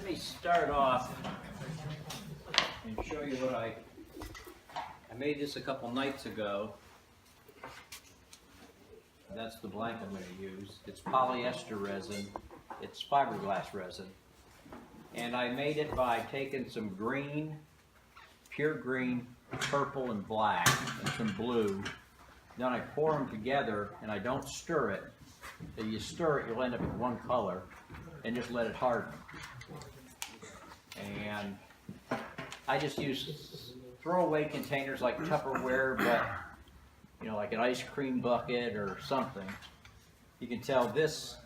me start off and show you what I made this a couple nights ago. That's the blank I'm going to use. It's polyester resin. It's fiberglass resin. And I made it by taking some green, pure green, purple, and black, and some blue. Then I pour them together, and I don't stir it. If you stir it, you'll end up with one color, and just let it harden. And I just use throwaway containers like Tupperware, but you know, like an ice cream bucket or something. You can tell this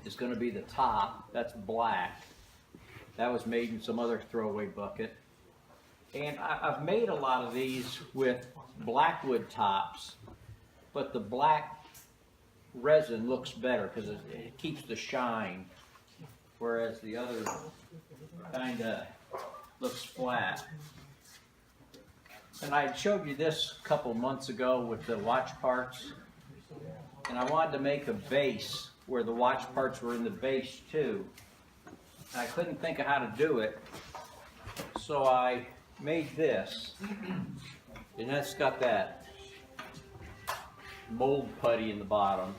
is going to be the top. That's black. That was made in some other throwaway bucket. And I've made a lot of these with blackwood tops, but the black resin looks better because it keeps the shine, whereas the other kind of looks flat. And I showed you this a couple months ago with the watch parts, and I wanted to make a base where the watch parts were in the base too. And I couldn't think of how to do it, so I made this, and that's got that mold putty in the bottom.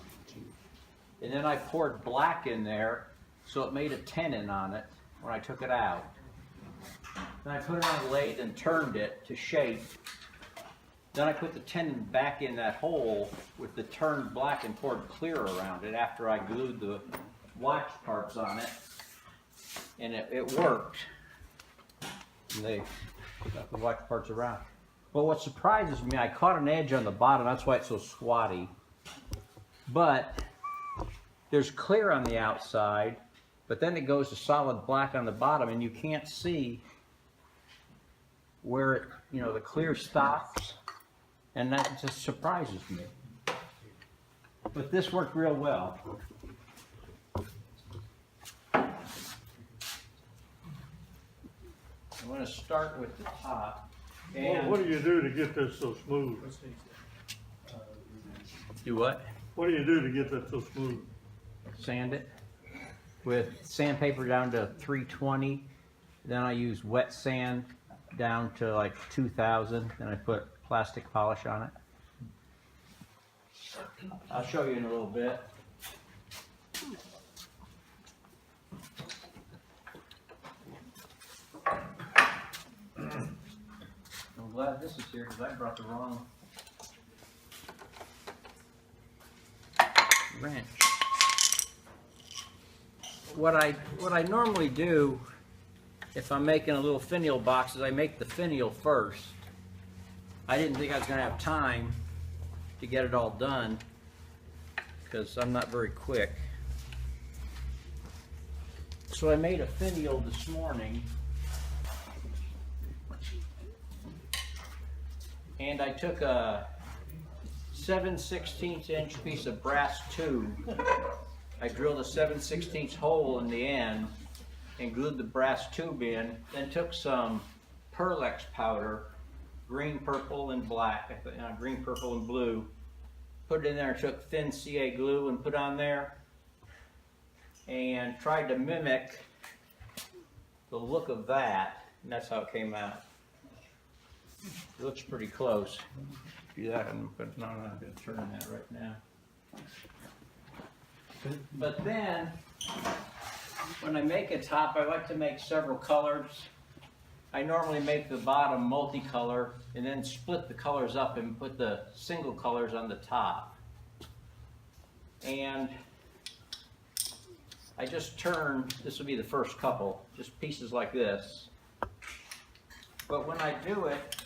And then I poured black in there, so it made a tenon on it when I took it out. Then I put it on a lathe and turned it to shape. Then I put the tenon back in that hole with the turned black and poured clear around it after I glued the watch parts on it. And it worked. And they got the watch parts around. Well, what surprises me, I caught an edge on the bottom, that's why it's so squatty. But there's clear on the outside, but then it goes to solid black on the bottom, and you can't see where it, you know, the clear stops, and that just surprises me. But this worked real well. I'm going to start with the top. Well, what do you do to get this so smooth? Do what? What do you do to get that so smooth? Sand it with sandpaper down to 320. Then I use wet sand down to like 2000. Then I put plastic polish on it. I'll show you in a little bit. I'm glad this is here because I brought the wrong wrench. What I normally do if I'm making a little finial box is I make the finial first. I didn't think I was going to have time to get it all done because I'm not very quick. So I made a finial this morning, and I took a 7/16 inch piece of brass tube. I drilled a 7/16 hole in the end and glued the brass tube in, then took some Perlex powder, green, purple, and black, green, purple, and blue, put it in there and took thin CA glue and put on there, and tried to mimic the look of that, and that's how it came out. It looks pretty close. Do that, but no, I'm not going to turn that right now. But then, when I make a top, I like to make several colors. I normally make the bottom multicolor and then split the colors up and put the single colors on the top. And I just turn, this will be the first couple, just pieces like this. But when I do it,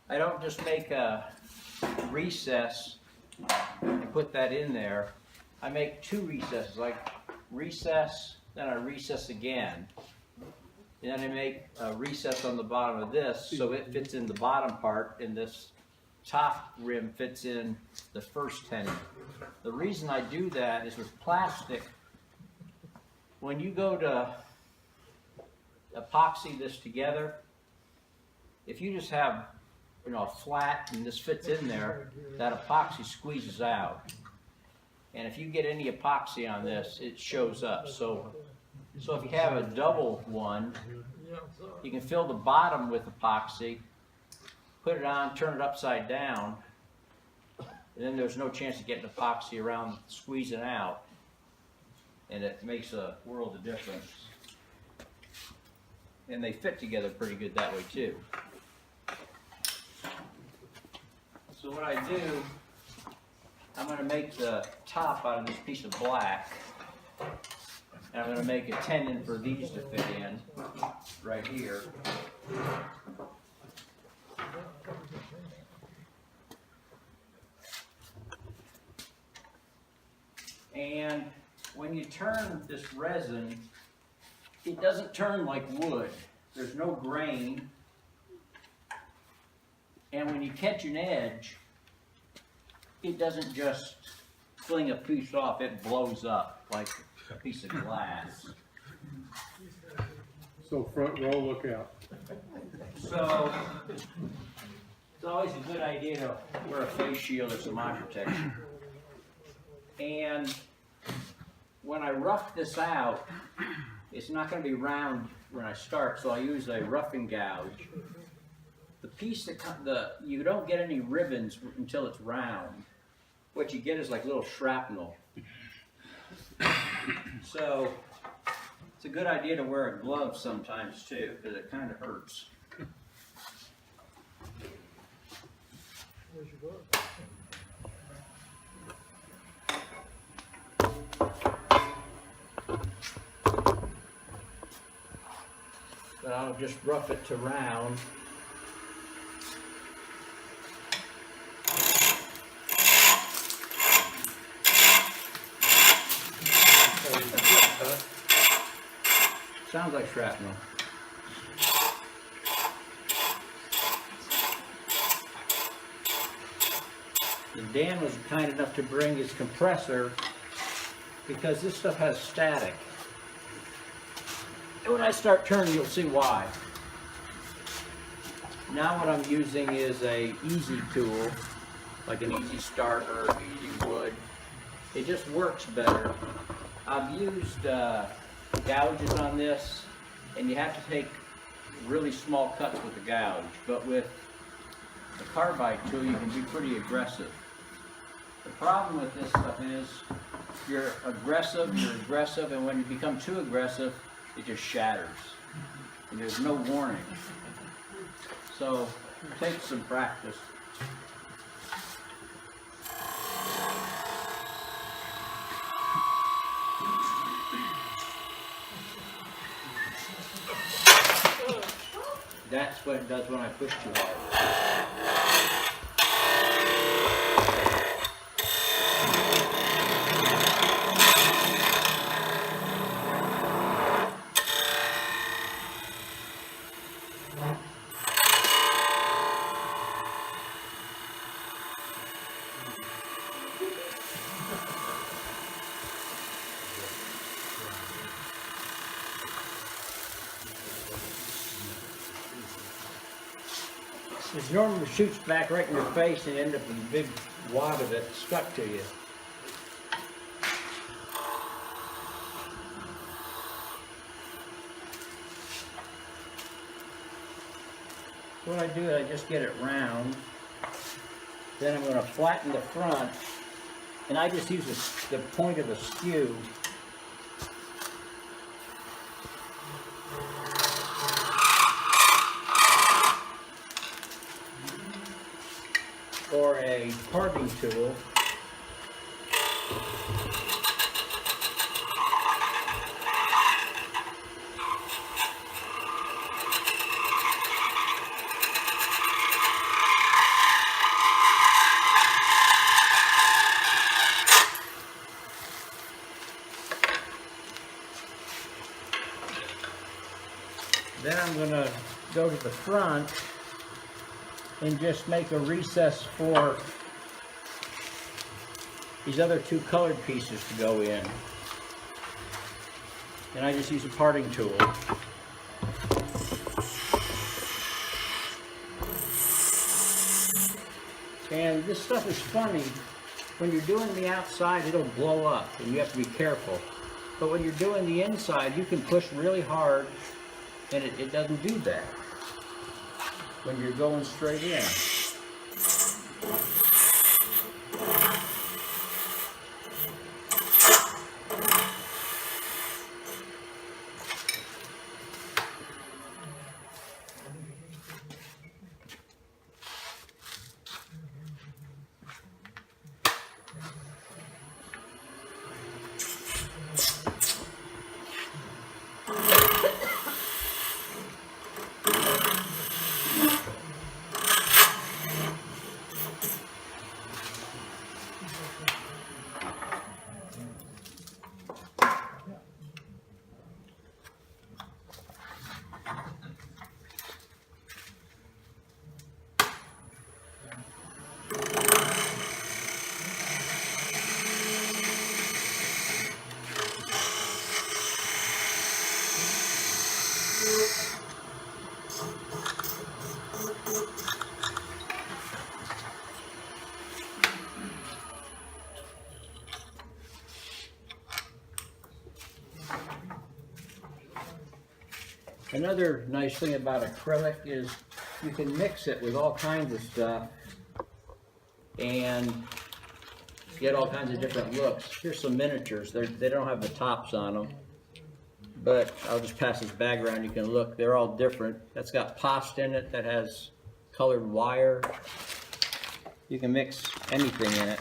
I don't just make a recess and put that in there. I make two recesses, like recess, then I recess again. And then I make a recess on the bottom of this so it fits in the bottom part and this top rim fits in the first tenon. The reason I do that is with plastic, when you go to epoxy this together, if you just have, you know, a flat and this fits in there, that epoxy squeezes out. And if you get any epoxy on this, it shows up. So So if you have a double one, you can fill the bottom with epoxy, put it on, turn it upside down, and then there's no chance of getting epoxy around squeezing out. And it makes a world of difference. And they fit together pretty good that way too. So what I do, I'm going to make the top out of this piece of black. And I'm going to make a tenon for these to fit in right here. And when you turn this resin, it doesn't turn like wood. There's no grain. And when you catch an edge, it doesn't just fling a piece off, it blows up like a piece of glass. So front row, look out. So it's always a good idea to wear a face shield or some eye protection. And when I rough this out, it's not going to be round when I start, so I use a roughing gouge. The piece that you don't get any ribbons until it's round. What you get is like little shrapnel. So it's a good idea to wear a glove sometimes too, because it kind of hurts. Where's your glove? But I'll just rough it to round. Sounds like shrapnel. And Dan was kind enough to bring his compressor because this stuff has static. And when I start turning, you'll see why. Now what I'm using is a easy tool, like an easy start or easy wood. It just works better. I've used gouges on this, and you have to take really small cuts with the gouge, but with the carbide tool you can be pretty aggressive. The problem with this stuff is you're aggressive, and when you become too aggressive, it just shatters, and there's no warning. So it takes some practice. That's what it does when I push too hard. It normally shoots back right in your face and end up with a big wad of it stuck to you. What I do is I just get it round. Then I'm going to flatten the front, and I just use the point of a skew. Or a parting tool. Then I'm going to go to the front and just make a recess for these other two colored pieces to go in. And I just use a parting tool. And this stuff is funny. When you're doing the outside, it'll blow up, and you have to be careful. But when you're doing the inside, you can push really hard and it doesn't do that when you're going straight in. Another nice thing about acrylic is you can mix it with all kinds of stuff and get all kinds of different looks. Here's some miniatures. They don't have the tops on them, but I'll just pass this bag around. You can look. They're all different. That's got pasta in it that has colored wire. You can mix anything in it.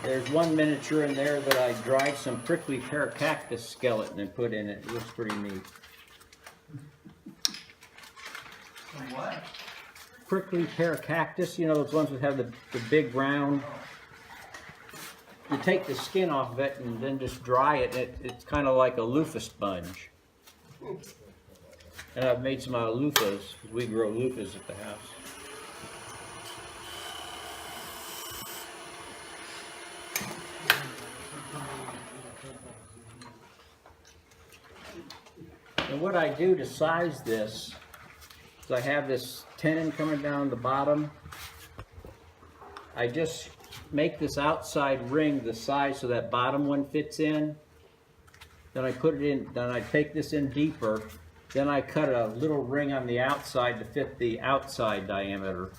There's one miniature in there that I dried some prickly pear cactus skeleton and put in it. It looks pretty neat. Some what? Prickly pear cactus, you know, those ones that have the big round. You take the skin off of it and then just dry it. It's kind of like a loofah sponge. And I've made some out of loofahs, because we grow loofahs at the house. And what I do to size this is I have this tenon coming down the bottom. I just make this outside ring the size so that bottom one fits in. Then I put it in, then I take this in deeper. Then I cut a little ring on the outside to fit the outside diameter.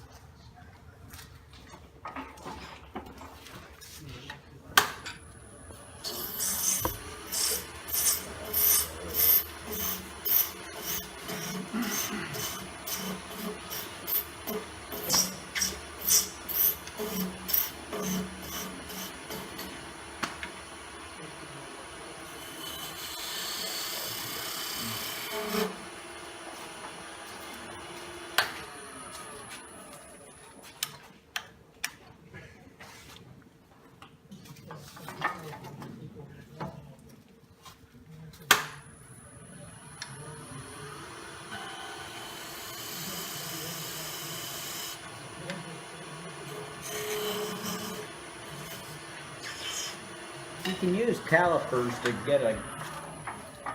You can use calipers to get an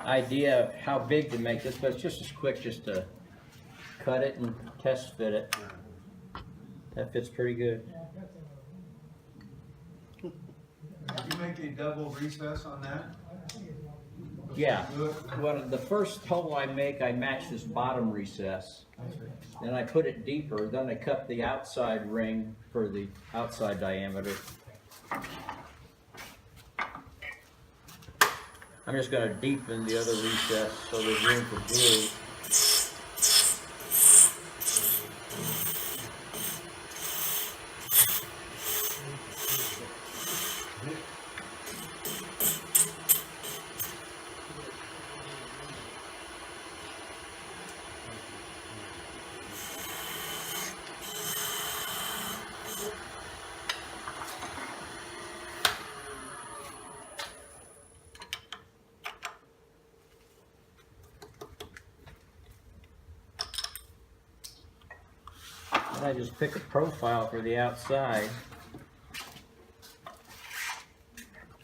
idea of how big to make this, but it's just as quick just to cut it and test fit it. That fits pretty good. You make a double recess on that? Yeah. Well, the first hole I make, I match this bottom recess. Then I put it deeper. Then I cut the outside ring for the outside diameter. I'm just going to deepen the other recess so there's room for glue. I just pick a profile for the outside.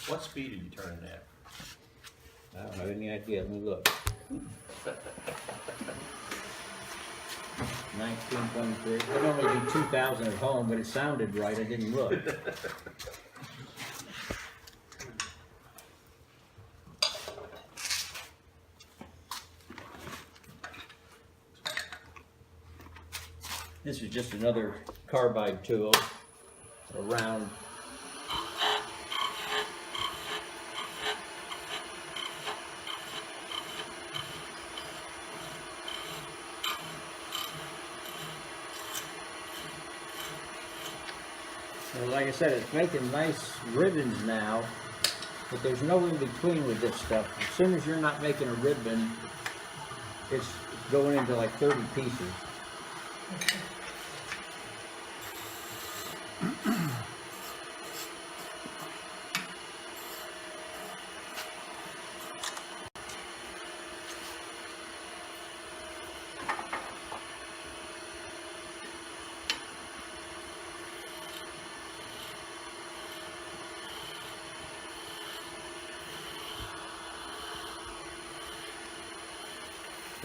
What speed did you turn it at? I don't have any idea, let me look. 1923, I normally do 2,000 at home, but it sounded right, I didn't look. This is just another carbide tool, a round. Well, like I said, it's making nice ribbons now, but there's no in between with this stuff. As soon as you're not making a ribbon, it's going into like 30 pieces.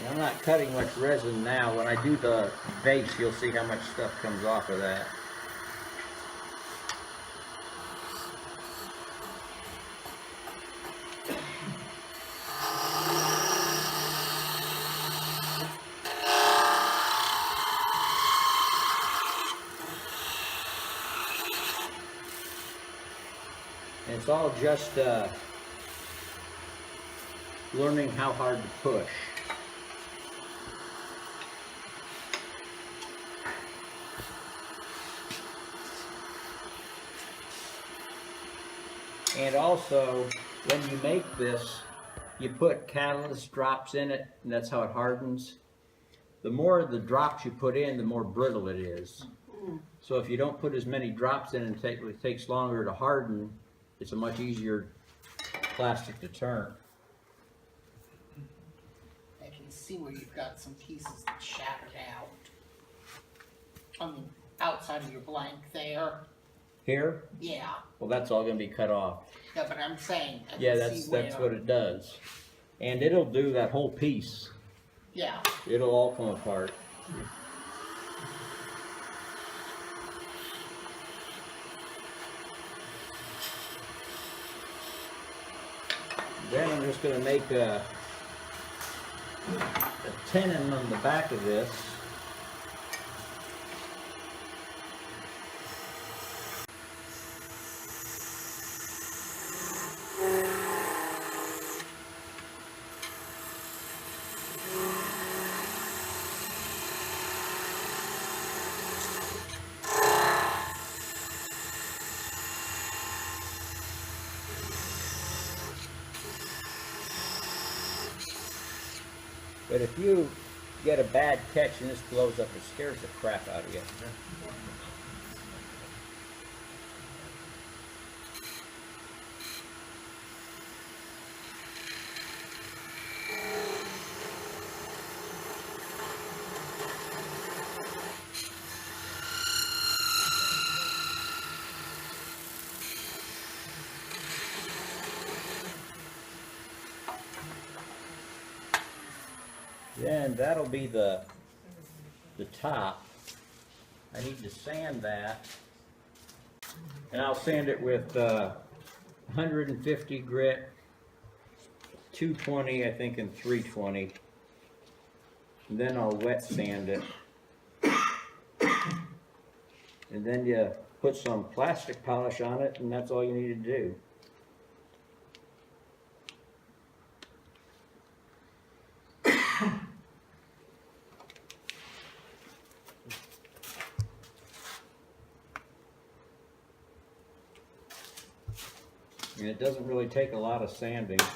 I'm not cutting much resin now. When I do the base, you'll see how much stuff comes off of that. And it's all just learning how hard to push. And also, when you make this, you put catalyst drops in it, and that's how it hardens. The more of the drops you put in, the more brittle it is. So if you don't put as many drops in and it takes longer to harden, it's a much easier plastic to turn. I can see where you've got some pieces that shattered out on the outside of your blank there. Here, Yeah, well, that's all going to be cut off. yeah, but I'm saying, I Yeah, can see that's where. what it does. And it'll do that whole piece. Yeah, It'll all come apart. Then I'm just going to make a tenon on the back of this. But if you get a bad catch and this blows up, it scares the crap out of you. Then that'll be the top. I need to sand that, and I'll sand it with 150 grit, 220 I think, and 320. And then I'll wet sand it, and then you put some plastic polish on it, and that's all you need to do. And it doesn't really take a lot of sanding. Does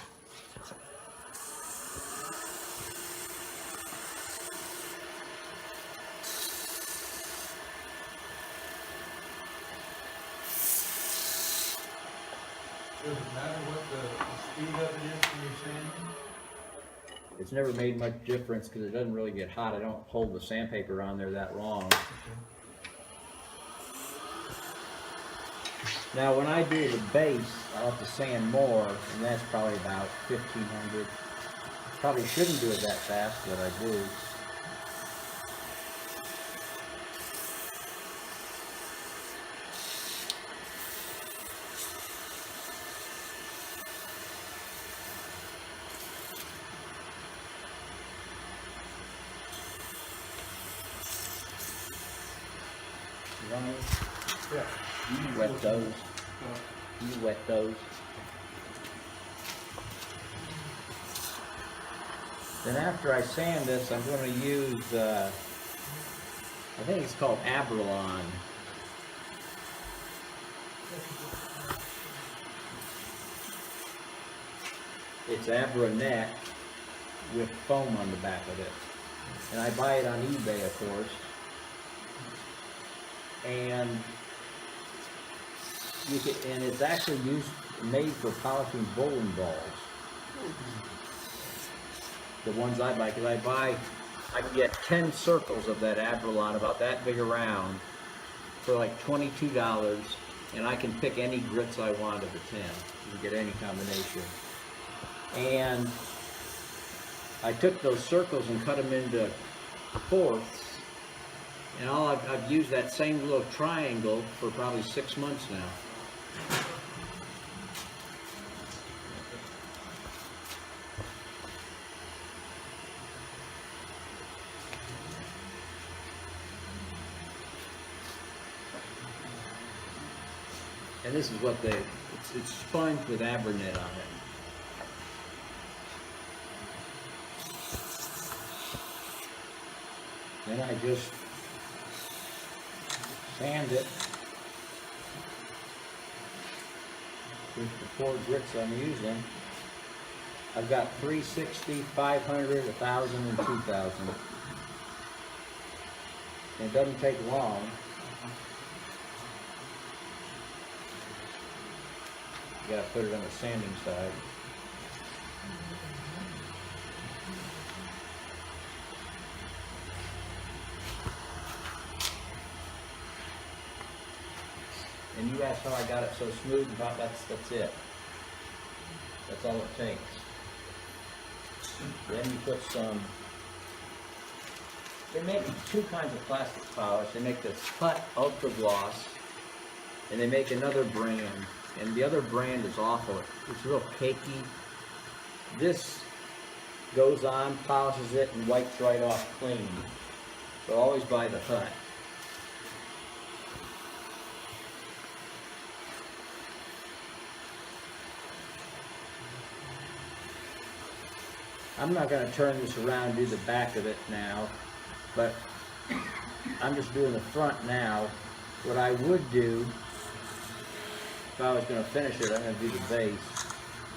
it matter what the speed of it is when you're sanding? It's never made much difference because it doesn't really get hot. I don't hold the sandpaper on there that long. Now, when I do the base, I'll have to sand more, and that's probably about 1,500. Probably shouldn't do it that fast, but I do. Ronnie, Yeah. you wet those. You wet those. Then after I sand this, I'm going to use, I think it's called Abralon. It's Abranet with foam on the back of it. And I buy it on eBay, of course. And and it's actually made for polishing bowling balls. The ones I buy, because I can get 10 circles of that Abralon about that big around for like $22, and I can pick any grits I want of the 10. You can get any combination. And I took those circles and cut them into fourths, and I've used that same little triangle for probably 6 months now. And this is what it's sponged with Abranet on it. Then I just sand it with the 4 grits I'm using. I've got 360, 500, 1,000, and 2,000. And it doesn't take long. You gotta put it on the sanding side. And you asked how I got it so smooth, and about that's it. That's all it takes. Then you put some, they make 2 kinds of plastic polish. They make this Hart Ultra Gloss, and they make another brand. And the other brand is awful. It's real cakey. This goes on, polishes it, and wipes right off clean. So always buy the Hart. I'm not going to turn this around and do the back of it now, but I'm just doing the front now. What I would do, if I was going to finish it, I'm going to do the base,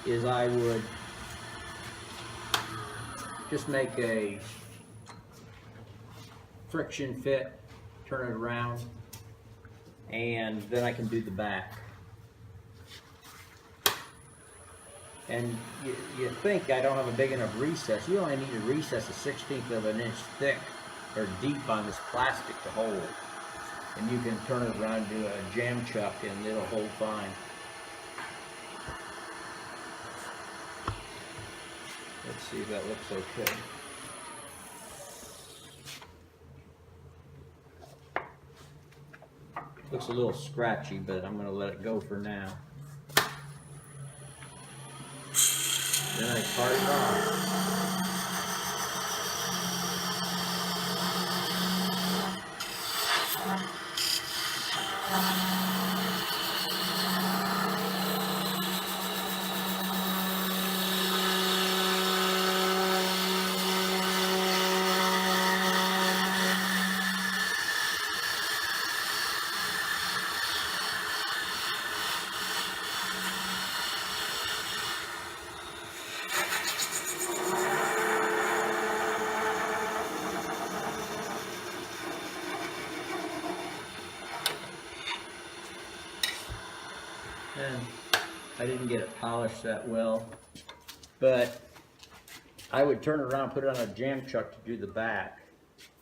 is I would just make a friction fit, turn it around, and then I can do the back. And you think I don't have a big enough recess. You only need a recess a 1/16 of an inch thick or deep on this plastic to hold. And you can turn it around and do a jam chuck and it'll hold fine. Let's see if that looks okay. Looks a little scratchy, but I'm going to let it go for now. Then I part it off. And I didn't get it polished that well, but I would turn it around, put it on a jam chuck to do the back,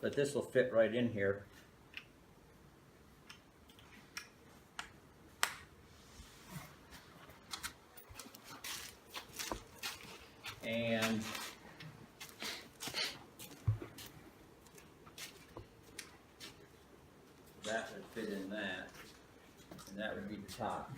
but this will fit right in here. and that would fit in that, and that would be the top.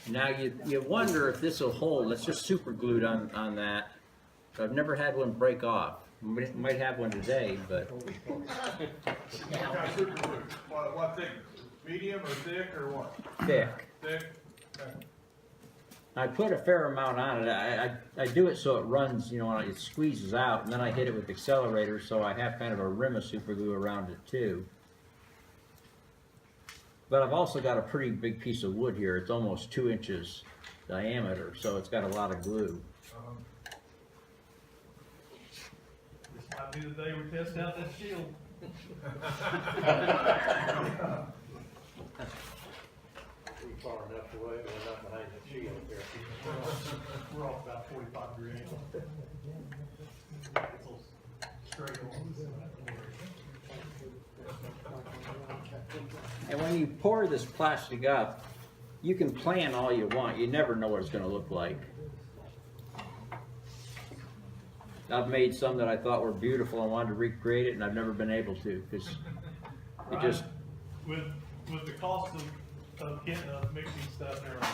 Now you wonder if this will hold. It's just super glued on that. So I've never had one break off. Might have one today, but What kind of super glue? What thick? Medium or thick or what? thick. Thick? Okay. I put a fair amount on it. I do it so it runs, you know, when it squeezes out, and then I hit it with the accelerator, so I have kind of a rim of super glue around it too. But I've also got a pretty big piece of wood here. It's almost 2 inches diameter, so it's got a lot of glue. This might be the day we test out that shield. We far enough away, we're not behind the shield here. We're off about 45 degrees. It's all straight on. And when you pour this plastic up, you can plan all you want. You never know what it's going to look like. I've made some that I thought were beautiful and wanted to recreate it, and I've never been able to because it just. With the cost of getting mixing stuff and everything,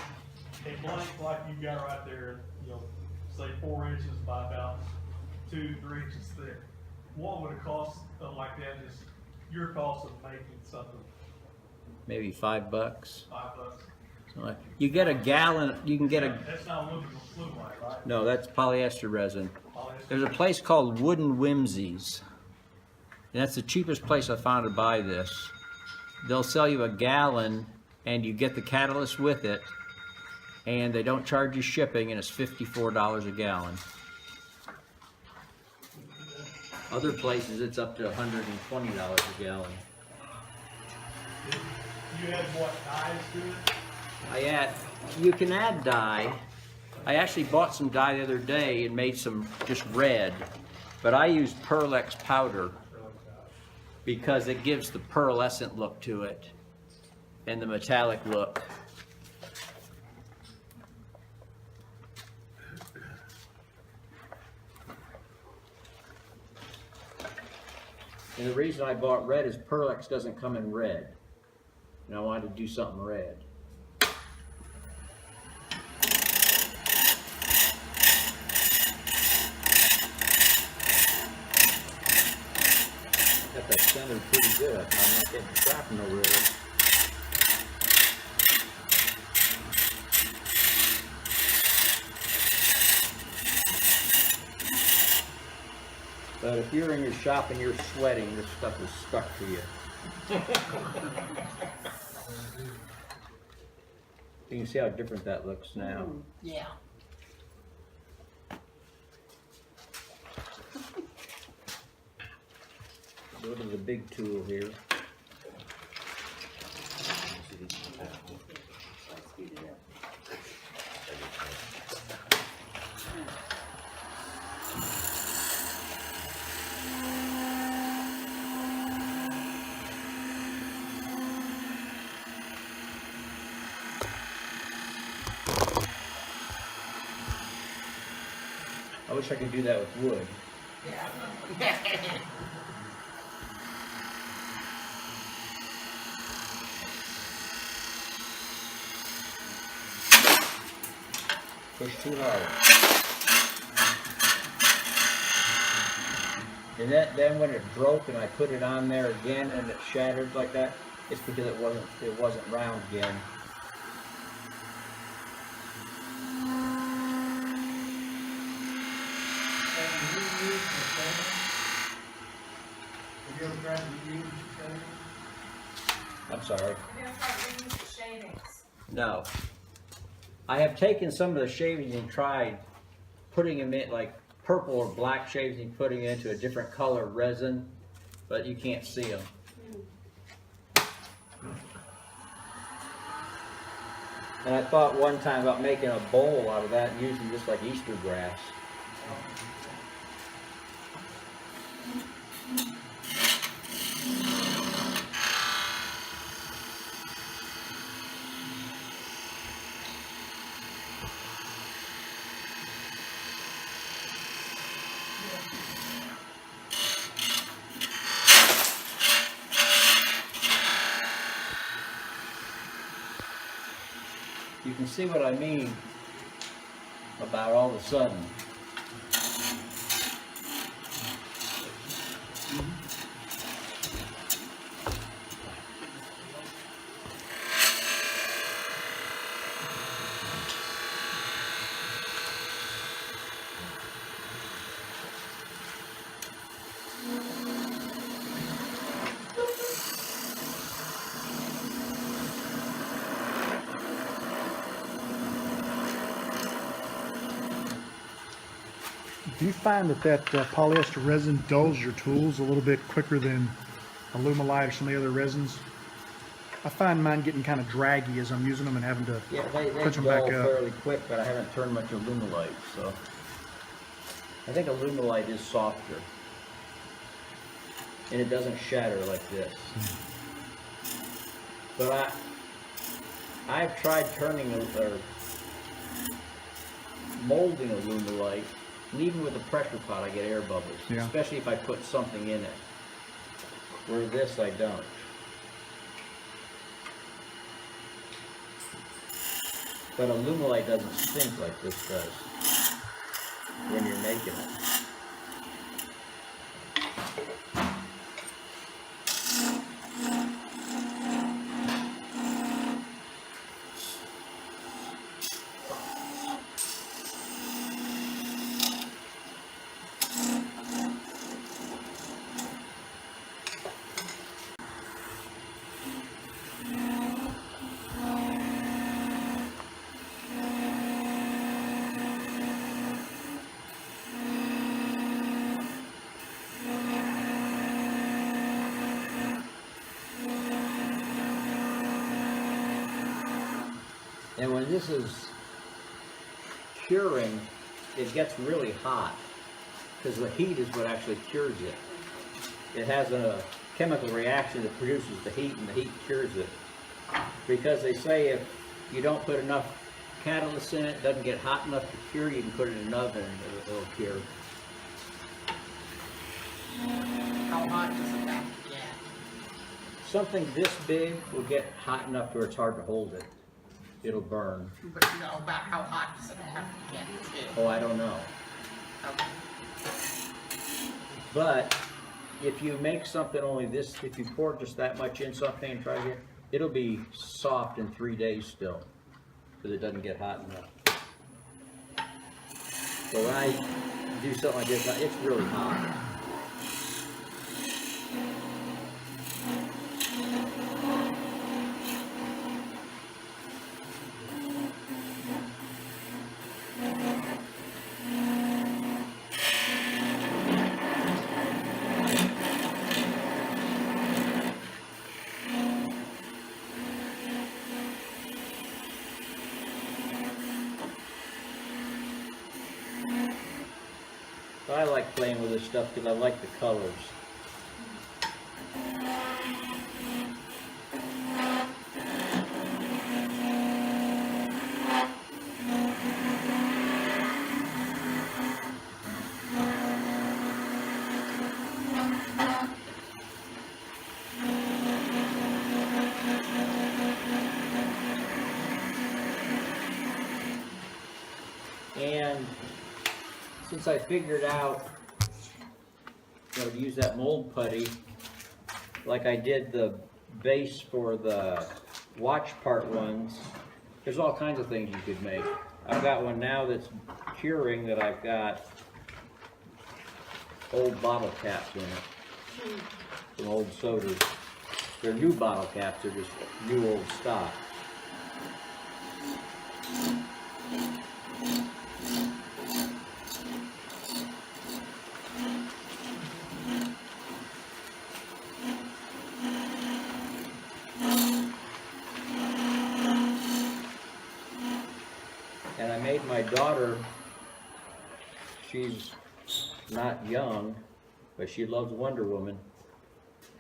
a blank like you got right there, you know, say 4 inches by about 2-3 inches thick. What would it cost like that? Just your cost of making something? Maybe $5. $5. So you get a gallon. You can get a. That's not aluminum fluid, right? No, that's polyester resin. Polyester. There's a place called Wooden Whimsies, and that's the cheapest place I found to buy this. They'll sell you a gallon, and you get the catalyst with it, and they don't charge you shipping, and it's $54 a gallon. Other places, it's up to $120 a gallon. You add what, dyes to it? You can add dye. I actually bought some dye the other day and made some just red, but I used Pearlex powder because it gives the pearlescent look to it and the metallic look. And the reason I bought red is Pearlex doesn't come in red, and I wanted to do something red. Got that centered pretty good. I'm not getting shrapnel really. But if you're in your shop and you're sweating, this stuff is stuck to you. You can see how different that looks now. Yeah. Go to the big tool here. I wish I could do that with wood. Yeah. Push too hard. And then when it broke and I put it on there again and it shattered like that, it's because it wasn't round again. Have you ever tried to use the I'm sorry. We're gonna start reading the shavings. No. I have taken some of the shavings and tried putting them in, like purple or black shavings, and putting it into a different color resin, but you can't see them. And I thought one time about making a bowl out of that and using just like Easter grass. You can see what I mean about all of a sudden. Do you find that polyester resin dulls your tools a little bit quicker than Alumilite or some of the other resins? I find mine getting kind of draggy as I'm using them and having to Yeah, they punch them dull back up. fairly quick, but I haven't turned much Alumilite, so. I think Alumilite is softer. And it doesn't shatter like this. But I've tried turning or molding Alumilite, and even with a pressure pot I get air bubbles, Yeah. especially if I put something in it. Where this I don't. But Alumilite doesn't stink like this does when you're making it. And when this is curing, it gets really hot because the heat is what actually cures it. It has a chemical reaction that produces the heat, and the heat cures it. Because they say if you don't put enough catalyst in it, it doesn't get hot enough to cure, you can put it in an oven and it'll cure. How hot does it have to get? Something this big will get hot enough where it's hard to hold it. It'll burn. But you know about how hot does it have to get too? Oh, I don't know. Okay. But if you make something only this, if you pour just that much in something and try to get, it'll be soft in 3 days still, because it doesn't get hot enough. So when I do something like this, it's really hot. But I like playing with this stuff because I like the colors. And since I figured out, you know, to use that mold putty, like I did the base for the watch part ones, there's all kinds of things you could make. I've got one now that's curing that I've got old bottle caps in it, from old sodas. They're new bottle caps, they're just new old stock. my daughter, she's not young, but she loves Wonder Woman.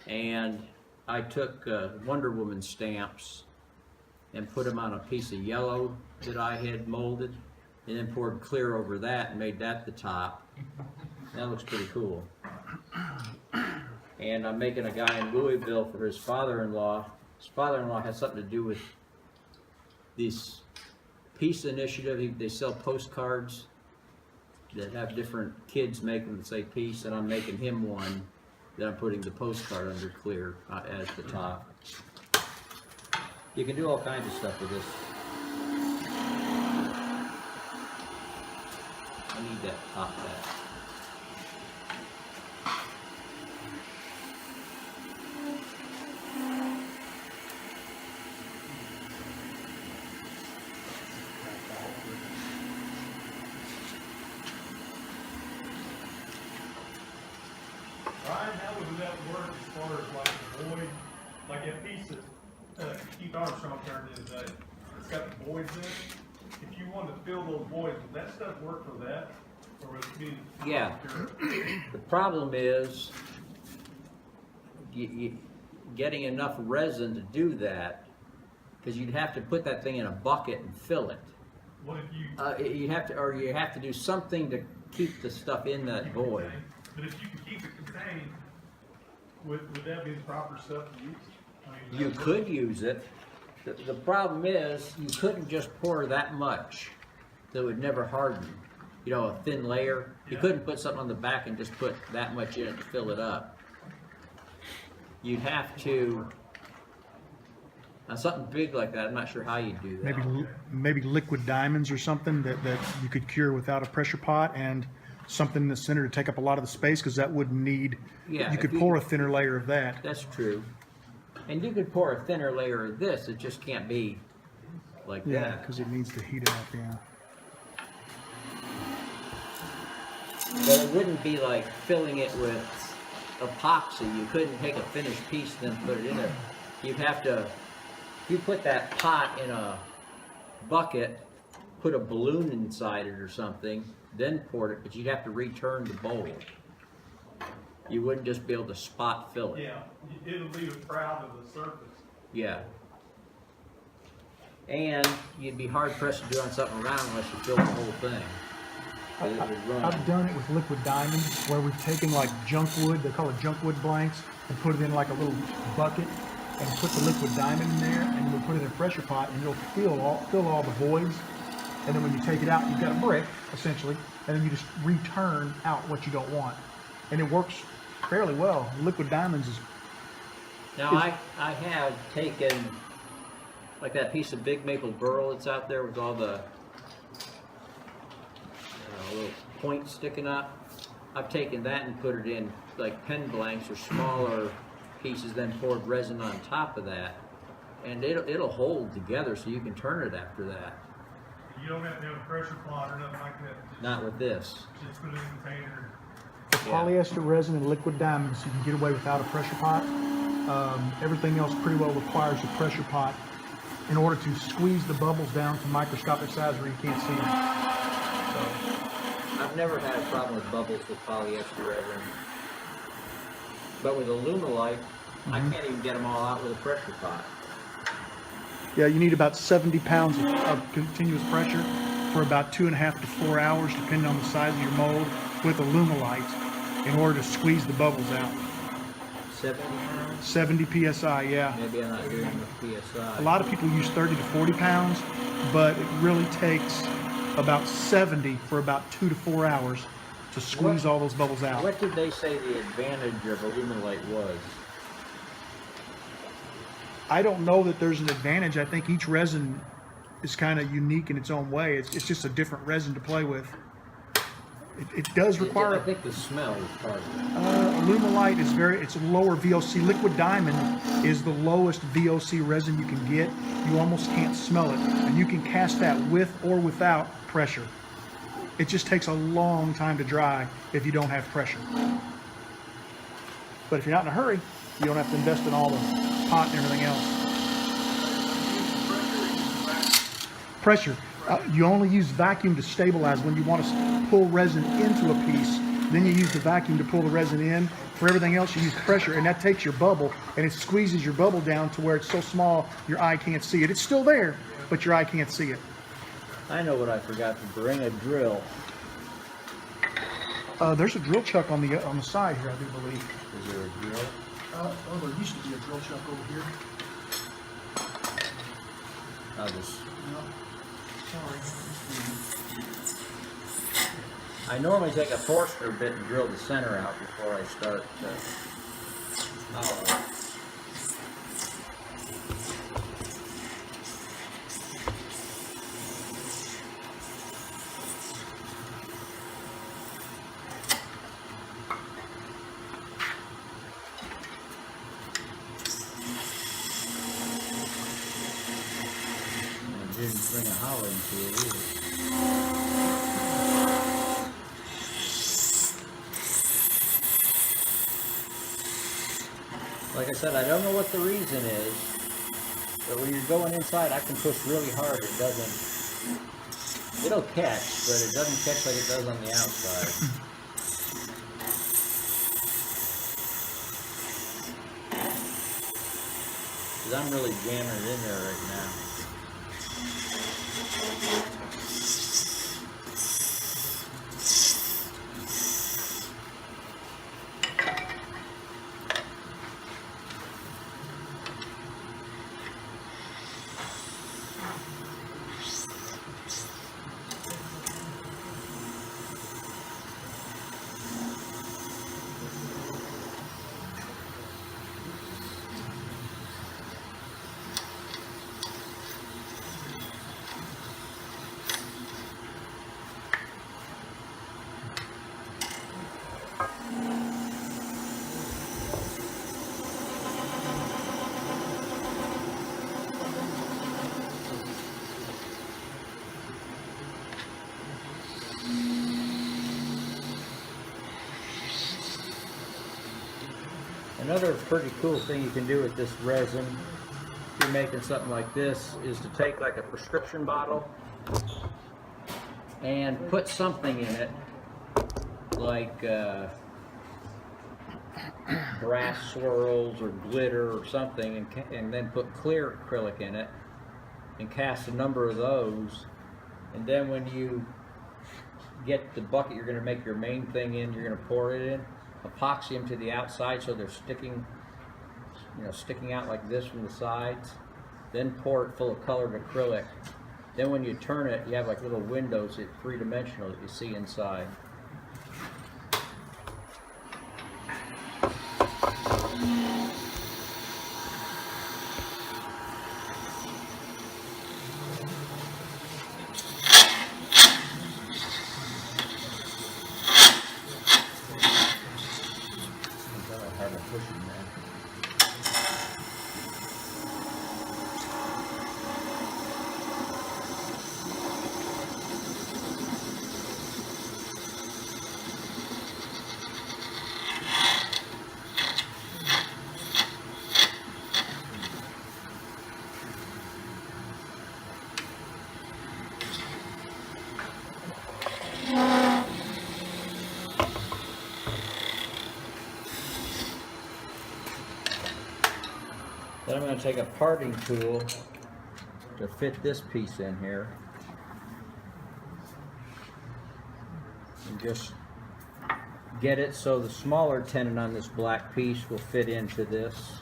And I took Wonder Woman stamps and put them on a piece of yellow that I had molded, and then poured clear over that and made that the top. That looks pretty cool. And I'm making a guy in Louisville for his father-in-law. His father-in-law has something to do with this peace initiative. They sell postcards that have different kids make them that say peace, and I'm making him one that I'm putting the postcard under clear as the top. You can do all kinds of stuff with this. I need that top back. Ryan, how would that work as far as like the void, like that piece that Keith Armstrong turned in today? It's got the voids in it. If you wanted to fill those voids, would that stuff work for that? Or would it be? Yeah. The problem is getting enough resin to do that, because you'd have to put that thing in a bucket and fill it. What if you? You have to do something to keep the stuff in that void. But if you could keep it contained, would that be the proper stuff to use? I mean, You could use it. The problem is, you couldn't just pour that much that would never harden. You know, a thin layer. You Yeah. couldn't put something on the back and just put that much in it to fill it up. You'd have to, on something big like that, I'm not sure how you'd do that. Maybe liquid diamonds or something that you could cure without a pressure pot, and something in the center to take up a lot of the space, because that wouldn't need, Yeah, you could if pour a thinner layer of that. That's true. And you could pour a thinner layer of this, it just can't be like Yeah, that. because it needs to heat up, yeah. But it wouldn't be like filling it with epoxy. You couldn't take a finished piece and then put it in there. You'd have to, if you put that pot in a bucket, put a balloon inside it or something, then pour it, but you'd have to return the bowl. You wouldn't just be able to spot fill it. Yeah, it'll be proud of the surface. Yeah. And you'd be hard pressed to do on something round unless you filled the whole thing. 'Cause it would run. I've done it with liquid diamonds, where we've taken like junk wood, they call it junk wood blanks, and put it in like a little bucket, and put the liquid diamond in there, and we'll put it in a pressure pot, and it'll fill all the voids. And then when you take it out, you've got a brick, essentially, and then you just return out what you don't want. And it works fairly well. Liquid diamonds is, Now, I have taken, like that piece of big maple burl that's out there with all the little points sticking up. I've taken that and put it in like pen blanks or smaller pieces, then poured resin on top of that. And it'll hold together so you can turn it after that. You don't have to have a pressure pot or nothing like that. Not with this. Just put it in a container. Yeah. polyester resin and liquid diamonds, you can get away without a pressure pot. Everything else pretty well requires a pressure pot in order to squeeze the bubbles down to microscopic size where you can't see them. I've never had a problem with bubbles with polyester resin. But with Alumilite, I can't even get them all out with a pressure pot. Yeah, you need about 70 pounds of continuous pressure for about 2.5 to 4 hours, depending on the size of your mold, with Alumilite in order to squeeze the bubbles out. 70 pounds? 70 psi, yeah. Maybe I'm not doing enough PSI. A lot of people use 30 to 40 pounds, but it really takes about 70 for about 2 to 4 hours to squeeze all those bubbles out. What did they say the advantage of Alumilite was? I don't know that there's an advantage. I think each resin is kind of unique in its own way. It's just a different resin to play with. It does require. I think the smell is part of it. Alumilite is it's a lower VOC. Liquid diamond is the lowest VOC resin you can get. You almost can't smell it, and you can cast that with or without pressure. It just takes a long time to dry if you don't have pressure. But if you're not in a hurry, you don't have to invest in all the pot and everything else. Pressure. You only use vacuum to stabilize when you want to pull resin into a piece. Then you use the vacuum to pull the resin in. For everything else, you use pressure, and that takes your bubble, and it squeezes your bubble down to where it's so small your eye can't see it. It's still there, but your eye can't see it. I know what I forgot to bring, a drill. There's a drill chuck on the side here, I do believe. Is there a drill? There used to be a drill chuck over here. I'll just, Sorry. I normally take a Forstner bit and drill the center out before I start hollow. Didn't bring a hollow into it either. Like I said, I don't know what the reason is, but when you're going inside, I can push really hard. It doesn't, it'll catch, but it doesn't catch like it does on the outside. Because I'm really jamming it in there right now. Another pretty cool thing you can do with this resin, if you're making something like this, is to take like a prescription bottle and put something in it, like brass swirls or glitter or something, and then put clear acrylic in it and cast a number of those. And then when you get the bucket you're going to make your main thing in, you're going to pour it in, epoxy them to the outside so they're sticking, sticking out like this from the sides. Then pour it full of colored acrylic. Then when you turn it, you have like little windows, that three-dimensional, that you see inside. Pushing that. Then I'm going to take a parting tool to fit this piece in here and just get it so the smaller tenon on this black piece will fit into this.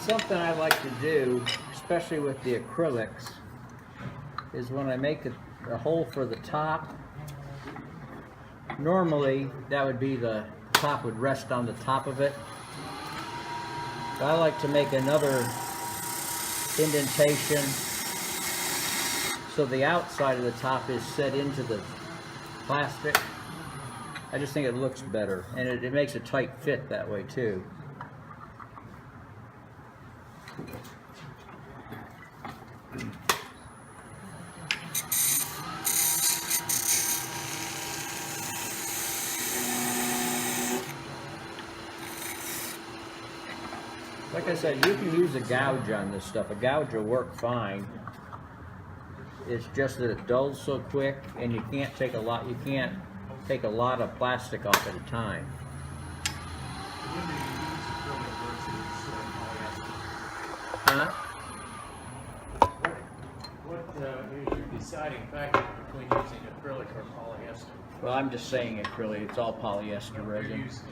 something I like to do, especially with the acrylics, is when I make a hole for the top, normally that would be the top would rest on the top of it. But I like to make another indentation so the outside of the top is set into the plastic. I just think it looks better, and it makes a tight fit that way too. Like I said, you can use a gouge on this stuff. A gouge will work fine. It's just that it dulls so quick, and you can't take a lot. You can't take a lot of plastic off at a time. Huh? What is your deciding factor between using acrylic or polyester? Well, I'm just saying acrylic. It's all polyester You're resin. using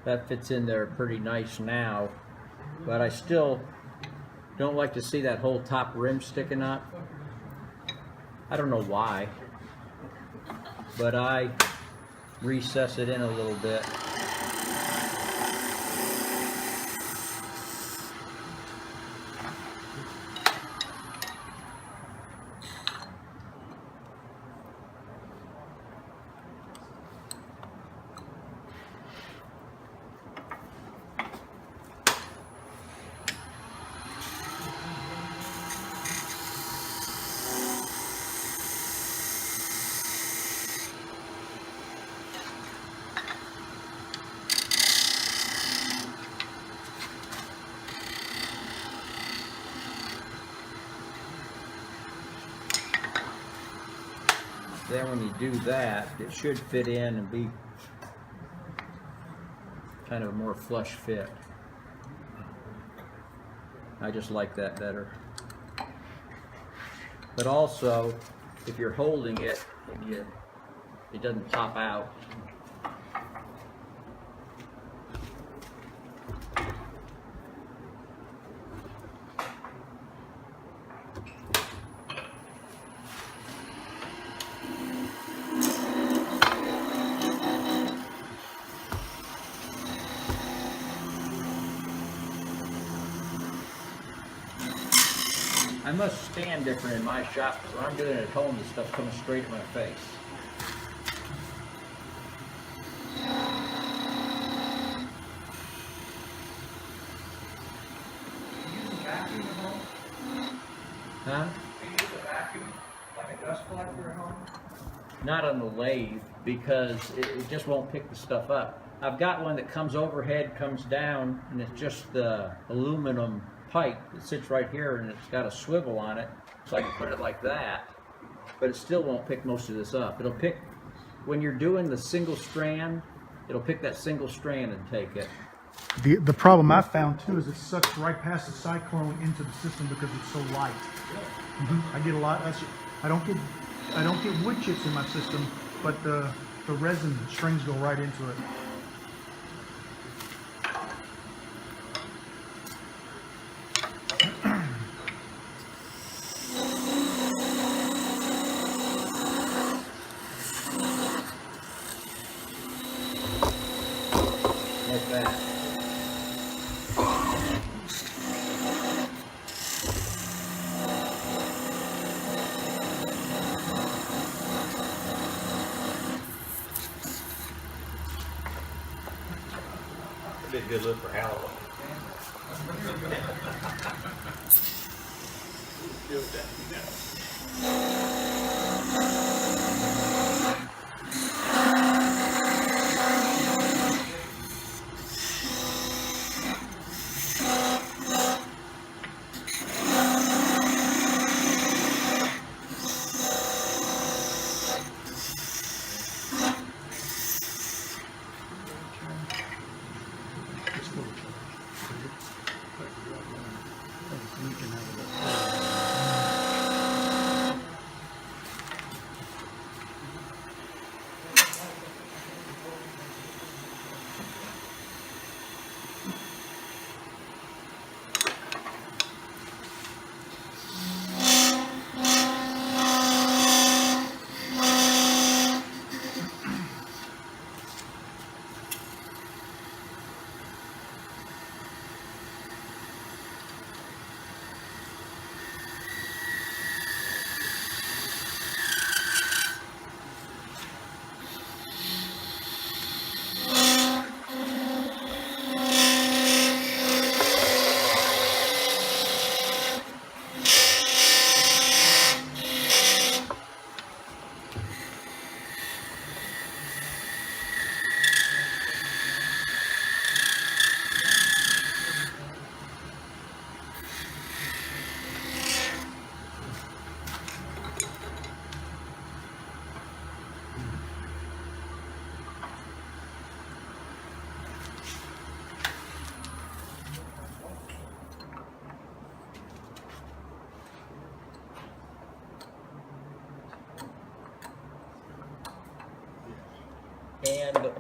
That fits in there pretty nice now, but I still don't like to see that whole top rim sticking up. I don't know why, but I recess it in a little bit. Then when you do that, it should fit in and be kind of a more flush fit. I just like that better. But also, if you're holding it and it doesn't pop out. I must stand different in my shop, because when I'm doing it at home, the stuff comes straight at my face. Huh? Not on the lathe, because it just won't pick the stuff up. I've got one that comes overhead, comes down, and it's just the aluminum pipe that sits right here, and it's got a swivel on it, so I can put it like that, but it still won't pick most of this up. It'll pick, when you're doing the single strand, it'll pick that single strand and take it. The problem I found too is it sucks right past the cyclone into the system because it's so light. I get a lot. I don't get wood chips in my system, but the resin strings go right into it. Like that. That'd be a good look for Halloween.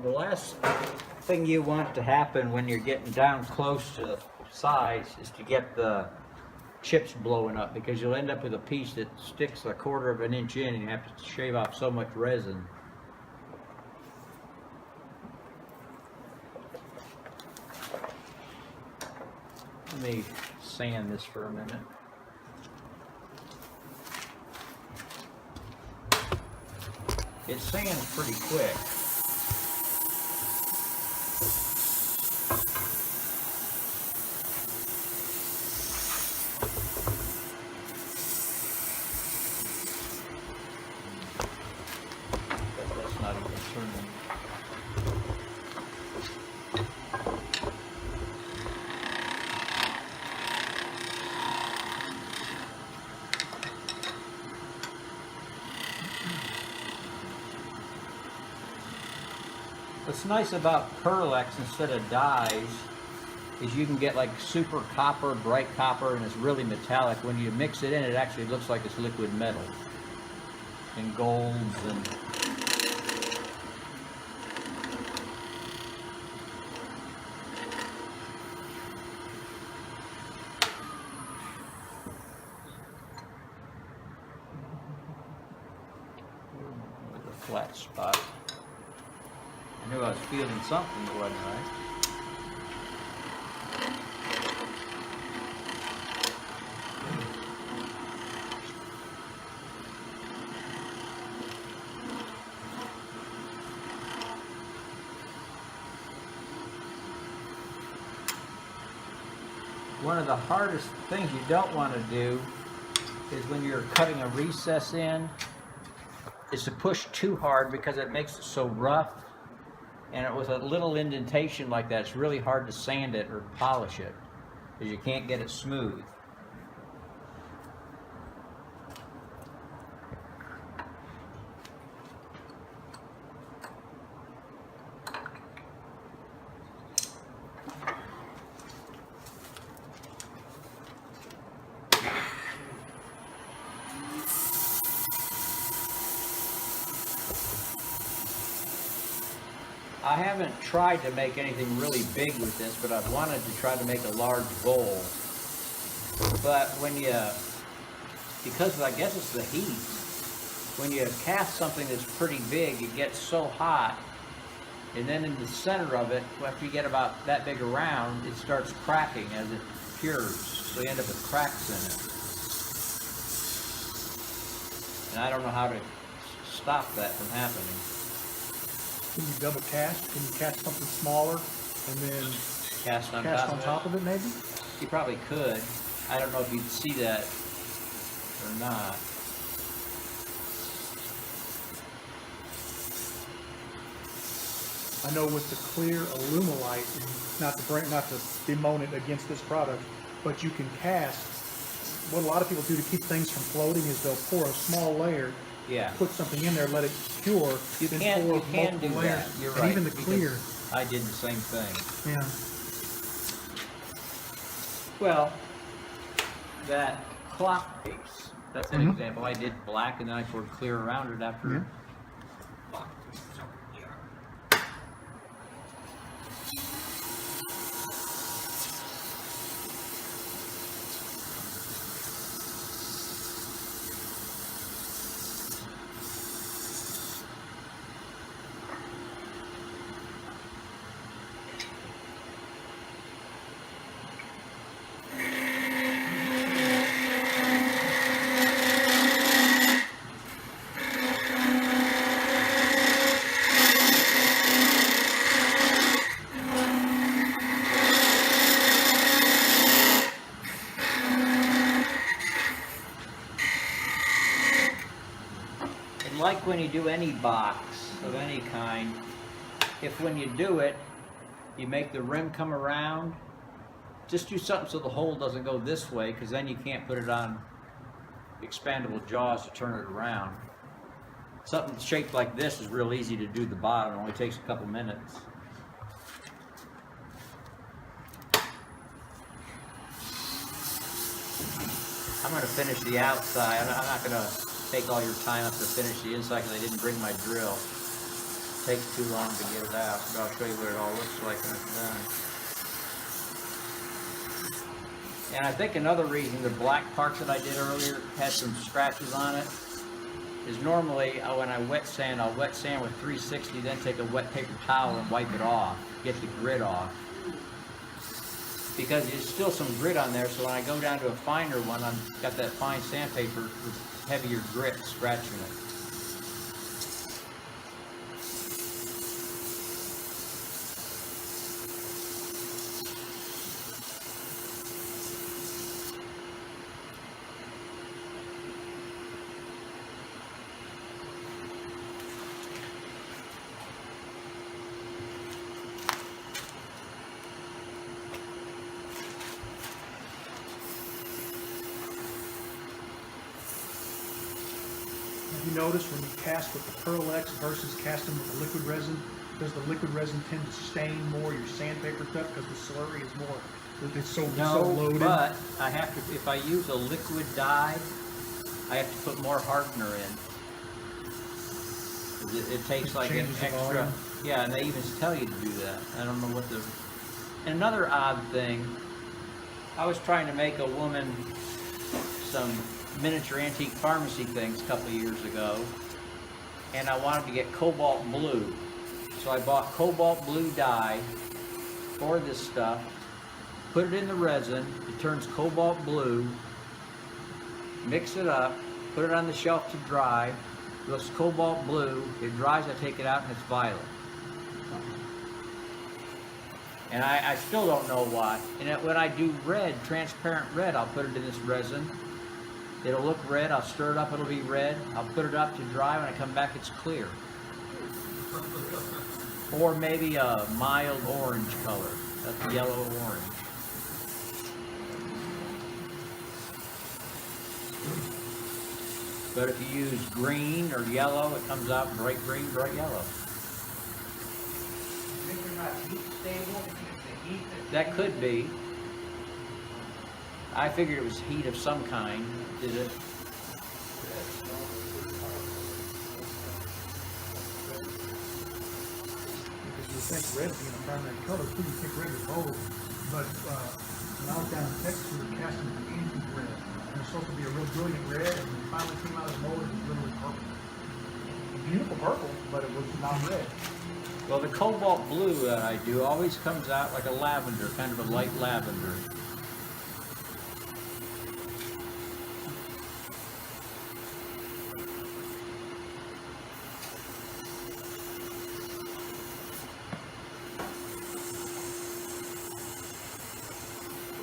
the last thing you want to happen when you're getting down close to the sides is to get the chips blowing up, because you'll end up with a piece that sticks 1/4 of an inch in and you have to shave off so much resin. Let me sand this for a minute. It sands pretty quick. That's not even turning. What's nice about Perlex instead of dyes is you can get like super copper, bright copper, and it's really metallic. When you mix it in, it actually looks like it's liquid metal. And golds and... with a flat spot. I knew I was feeling something that wasn't right. One of the hardest things you don't want to do is when you're cutting a recess in, is to push too hard, because it makes it so rough. And it with a little indentation like that, it's really hard to sand it or polish it, because you can't get it smooth. I haven't tried to make anything really big with this, but I've wanted to try to make a large bowl. But when you, because I guess it's the heat, when you cast something that's pretty big, it gets so hot, and then in the center of it, after you get about that big around, it starts cracking as it cures, so you end up with cracks in it. And I don't know how to stop that from happening. Can you double cast? Can you cast something smaller and then Cast on cast top on of top of it maybe? it? You probably could. I don't know if you'd see that or not. I know with the clear Alumilite, not to bemoan it against this product, but you can cast. What a lot of people do to keep things from floating is they'll pour a small layer, Yeah. put something in there, let it cure, You then can pour do multiple layers. that. You're And right. even the because clear, I did the same thing. yeah. Well, that clock piece, that's an Mhm. example. I did black and then I poured clear around it after. Yeah. And like when you do any box of any kind, if when you do it, you make the rim come around, just do something so the hole doesn't go this way, because then you can't put it on expandable jaws to turn it around. Something shaped like this is real easy to do the bottom, it only takes a couple minutes. I'm going to finish the outside. I'm not going to take all your time up to finish the inside because I didn't bring my drill. takes too long to get it out, but I'll show you what it all looks like when it's done. And I think another reason the black parts that I did earlier had some scratches on it is normally when I wet sand, I'll wet sand with 360, then take a wet paper towel and wipe it off, get the grit off. Because there's still some grit on there, so when I go down to a finer one, I've got that fine sandpaper with heavier grit scratching it. Have you noticed when you cast with the Pearl X versus casting with the liquid resin, does the liquid resin tend to stain more your sandpaper stuff because the slurry is more, it's so loaded? But I have to, if I use a liquid dye, I have to put more hardener in. 'Cause it takes like an changes the extra, volume? yeah, and they even tell you to do that. I don't know what the, and another odd thing, I was trying to make a woman some miniature antique pharmacy things a couple of years ago, and I wanted to get cobalt blue. So I bought cobalt blue dye for this stuff, put it in the resin, it turns cobalt blue, mix it up, put it on the shelf to dry, it looks cobalt blue, it dries, I take it out and it's violet. And I still don't know why. And when I do red, transparent red, I'll put it in this resin. It'll look red, I'll stir it up, it'll be red. I'll put it up to dry, when I come back it's clear. Or maybe a mild orange color. That's yellow-orange. But if you use green or yellow, it comes out bright green, bright yellow. That could be. I figured it was heat of some kind. Did it? Because you think red being a primary color, too, you think red is bold. But when I was down in Texas, we were casting an antique red. And it's supposed to be a real brilliant red, and when it finally came out of the mold, it was literally purple. A beautiful purple, but it was not red. Well, the cobalt blue that I do always comes out like a lavender, kind of a light lavender.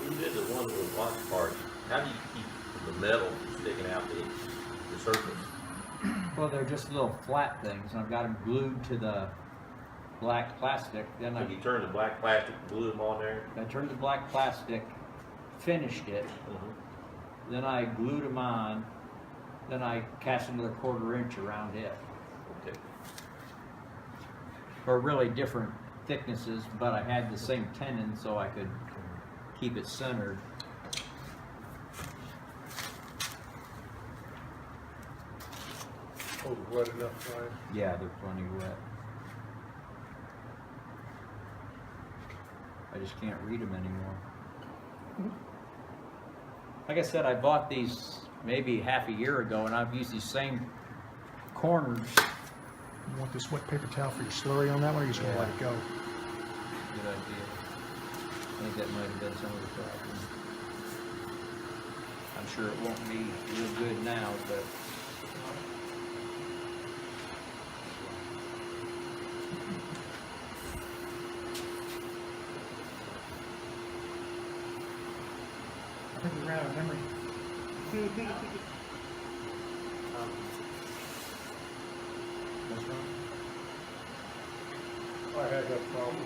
When you did the one with the black part, how do you keep the metal from sticking out the surface? Well, they're just little flat things, and I've got them glued to the black plastic. Then Have you turned the black plastic, glue them on there? I turned the black plastic, finished it, then I glued them on, then I cast another 1/4 inch around it. Okay. For really different thicknesses, but I had the same tenon so I could keep it centered. Oh, wet enough, right? Yeah, they're plenty wet. I just can't read them anymore. Like I said, I bought these maybe half a year ago, and I've used these same corners. You want this wet paper towel for your slurry on that one, or you just want to let it go? Good idea. I think that might have been some of the problem. I'm sure it won't be real good now, but I think we ran out of memory. what's wrong? I had that problem.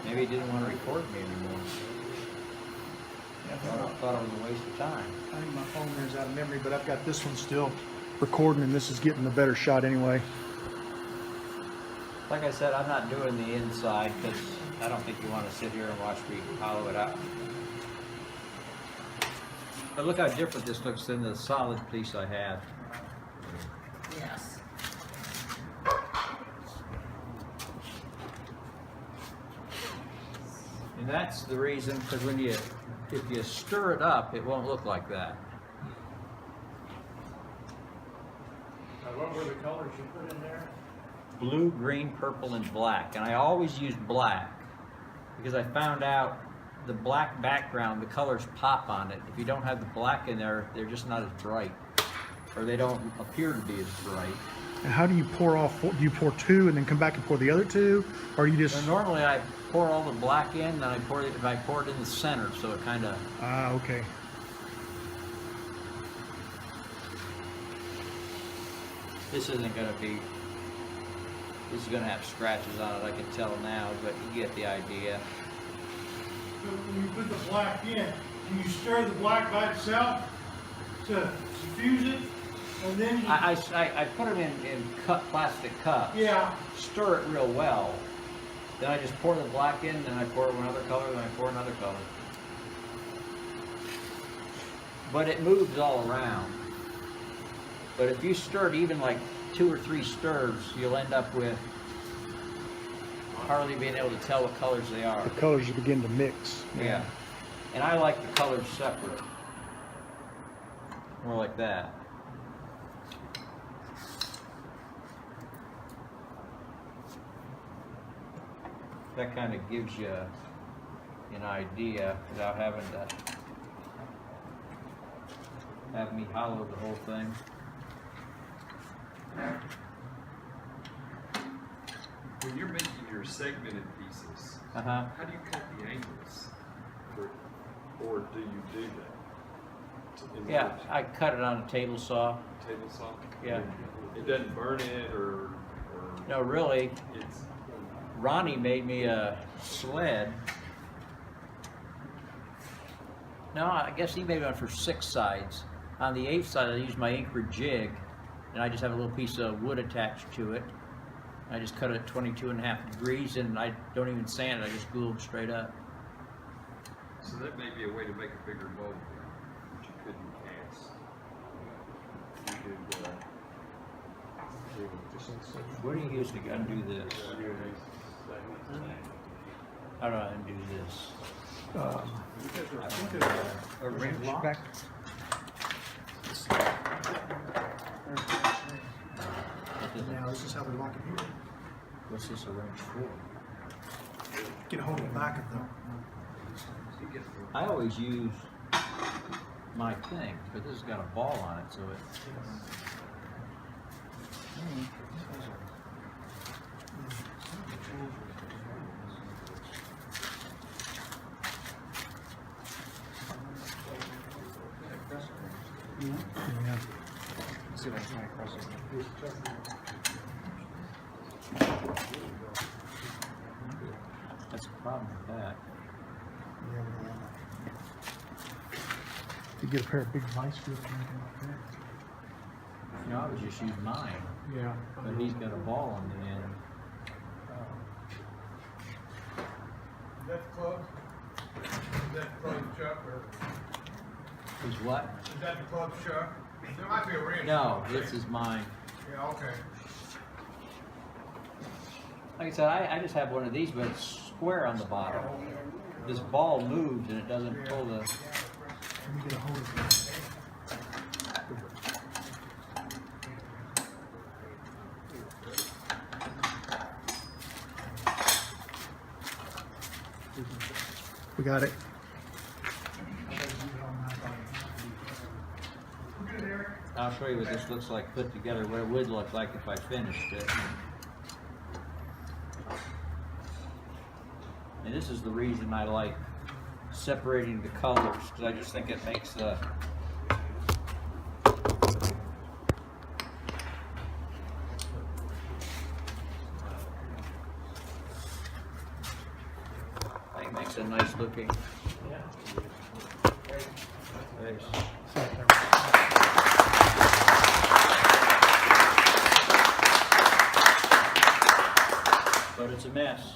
Maybe he didn't want to record me anymore. I thought it was a waste of time. I think my phone runs out of memory, but I've got this one still recording, and this is getting a better shot anyway. Like I said, I'm not doing the inside because I don't think you want to sit here and watch me hollow it out. But look how different this looks than the solid piece I had. Yes. And that's the reason, because if you stir it up, it won't look like that. Now, what were the colors you put in there? Blue, green, purple, and black. And I always used black because I found out the black background, the colors pop on it. If you don't have the black in there, they're just not as bright, or they don't appear to be as bright. And how do you pour off? Do you pour two and then come back and pour the other two, or do you just? So normally I pour all the black in, then I pour it in the center, so it kind of. Ah, okay. This isn't going to be. This is going to have scratches on it. I can tell now, but you get the idea. When you put the black in, do you stir the black by itself to diffuse it? And then you, I put them in plastic cups. yeah, Stir it real well. Then I just pour the black in, then I pour another color, then I pour another color. But it moves all around. But if you stir it even like 2 or 3 stirs, you'll end up with hardly being able to tell what colors they are. The colors begin to mix. Yeah. And I like the colors separate. More like that. That kind of gives you an idea without having to have me hollow the whole thing. When you're making your segmented pieces, Uh-huh. how do you cut the angles? Or do you do that? In Yeah, other words, I cut it on a table saw. table saw? Yeah. It doesn't burn it or No, really, it's, Ronnie made me a sled. No, I guess he made one for 6 sides. On the 8th side, I used my Anchor jig, and I just have a little piece of wood attached to it. I just cut it at 22.5 degrees, and I don't even sand it. I just glue them straight up. so that may be a way to make a bigger mold that you couldn't cast. You could, What do you use to undo this? How do I undo this? A wrench? Back. Now this is how we lock it here. What's this a wrench for? Get a hold of the back of the. I always use my thing, but this has got a ball on it, so it. Yeah. That's the problem with that. You get a pair of big vice grips or anything like that. You know, I would just use mine, Yeah. but he's got a ball on the end. Is that the club? Is that the club chuck or, He's what? is that the club chuck? There might be a wrench. No, this is mine. Yeah, okay. Like I said, I just have one of these, but it's square on the bottom. This ball moves and it doesn't pull the. Let me get a hold of it. We got it. I'll show you what this looks like put together, what it would look like if I finished it. And this is the reason I like separating the colors, because I just think it makes the a nice looking. Nice. But it's a mess.